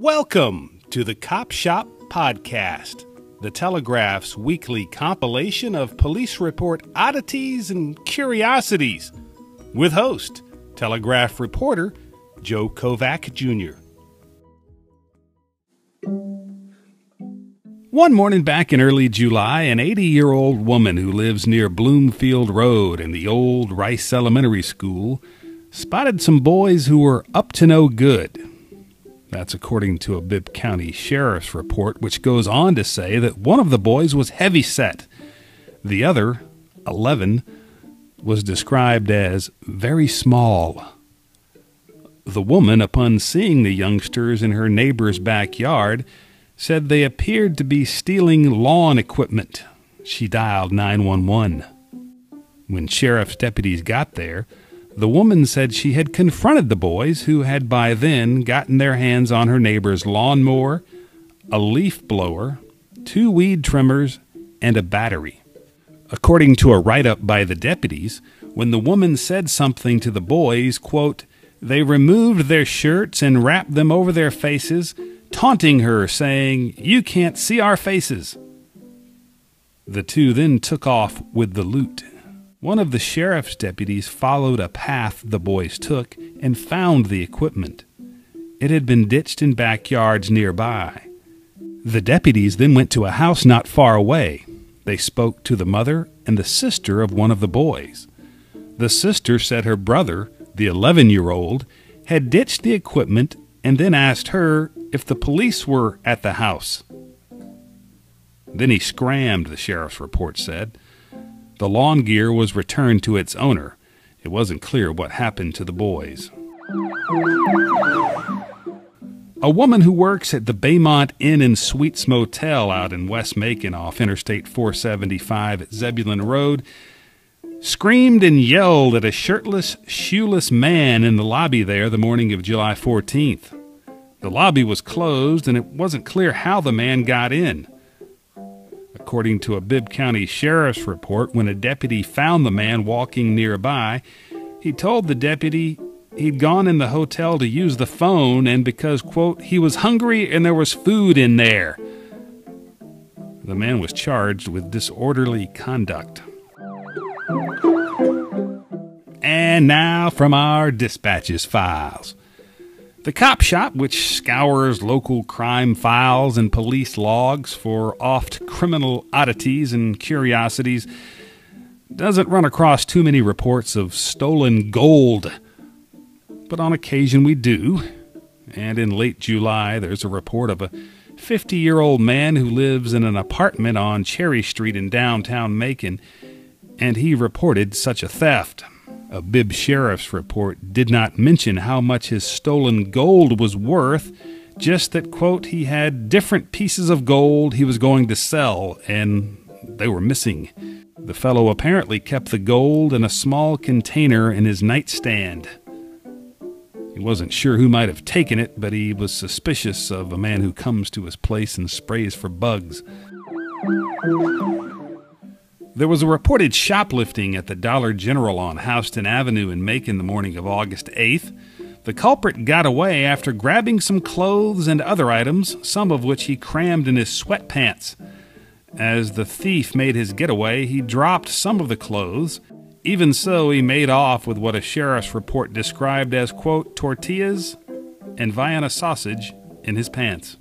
Welcome to the Cop Shop Podcast, the Telegraph's weekly compilation of police report oddities and curiosities, with host, Telegraph reporter Joe Kovac Jr. One morning back in early July, an 80-year-old woman who lives near Bloomfield Road in the old Rice Elementary School spotted some boys who were up to no good. That's according to a Bibb County Sheriff's report, which goes on to say that one of the boys was heavy-set. The other, 11, was described as very small. The woman, upon seeing the youngsters in her neighbor's backyard, said they appeared to be stealing lawn equipment. She dialed 911. When sheriff's deputies got there, the woman said she had confronted the boys, who had by then gotten their hands on her neighbor's lawnmower, a leaf blower, 2 weed trimmers, and a battery. According to a write-up by the deputies, when the woman said something to the boys, quote, they removed their shirts and wrapped them over their faces, taunting her, saying, "You can't see our faces." The two then took off with the loot. One of the sheriff's deputies followed a path the boys took and found the equipment. It had been ditched in backyards nearby. The deputies then went to a house not far away. They spoke to the mother and the sister of one of the boys. The sister said her brother, the 11-year-old, had ditched the equipment and then asked her if the police were at the house. Then he scrammed, the sheriff's report said. The lawn gear was returned to its owner. It wasn't clear what happened to the boys. A woman who works at the Baymont Inn and Suites Motel out in West Macon off Interstate 475 at Zebulon Road screamed and yelled at a shirtless, shoeless man in the lobby there the morning of July 14th. The lobby was closed, and it wasn't clear how the man got in. According to a Bibb County Sheriff's report, when a deputy found the man walking nearby, he told the deputy he'd gone in the hotel to use the phone and because, quote, he was hungry and there was food in there. The man was charged with disorderly conduct. And now from our dispatches files. The Cop Shop, which scours local crime files and police logs for oft criminal oddities and curiosities, doesn't run across too many reports of stolen gold. But on occasion we do. And in late July, there's a report of a 50-year-old man who lives in an apartment on Cherry Street in downtown Macon, and he reported such a theft. A Bibb Sheriff's report did not mention how much his stolen gold was worth, just that, quote, he had different pieces of gold he was going to sell, and they were missing. The fellow apparently kept the gold in a small container in his nightstand. He wasn't sure who might have taken it, but he was suspicious of a man who comes to his place and sprays for bugs. There was a reported shoplifting at the Dollar General on Houston Avenue in Macon the morning of August 8th. The culprit got away after grabbing some clothes and other items, some of which he crammed in his sweatpants. As the thief made his getaway, he dropped some of the clothes. Even so, he made off with what a sheriff's report described as, quote, tortillas and Vienna sausage in his pants.